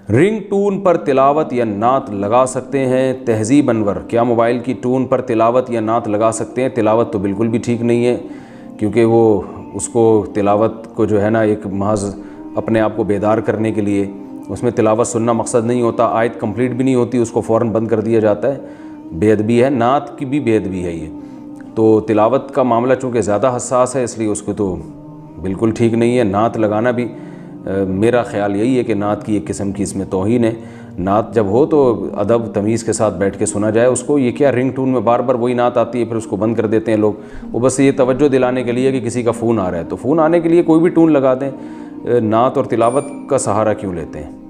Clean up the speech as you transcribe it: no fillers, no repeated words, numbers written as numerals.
Ring twin पर तिलावत या नात लगा सकते हैं? तहजीब अनवर, क्या मोबाइल की टून पर तिलावत या नात लगा सकते हैं? तिलावत तो बिल्कुल भी ठीक नहीं है, क्योंकि वो उसको तिलावत को जो है ना एक महज अपने आप को बेदार करने के लिए, उसमें तिलावत सुनना मकसद नहीं होता, आयत कंप्लीट भी नहीं होती, उसको फ़ौरन बंद कर दिया जाता है, बेअदबी है। नात की भी बेअदबी है ये। तो तिलावत का मामला चूँकि ज़्यादा हसास है, इसलिए उसको तो बिल्कुल ठीक नहीं है। नात लगाना भी मेरा ख़्याल यही है कि नात की एक किस्म की इसमें तौहीन है। नात जब हो तो अदब तमीज़ के साथ बैठ के सुना जाए उसको। ये क्या रिंग टून में बार बार वही नात आती है, फिर उसको बंद कर देते हैं लोग। वो बस ये तवज्जो दिलाने के लिए कि किसी का फ़ोन आ रहा है, तो फ़ोन आने के लिए कोई भी टून लगा दें। नात और तिलावत का सहारा क्यों लेते हैं?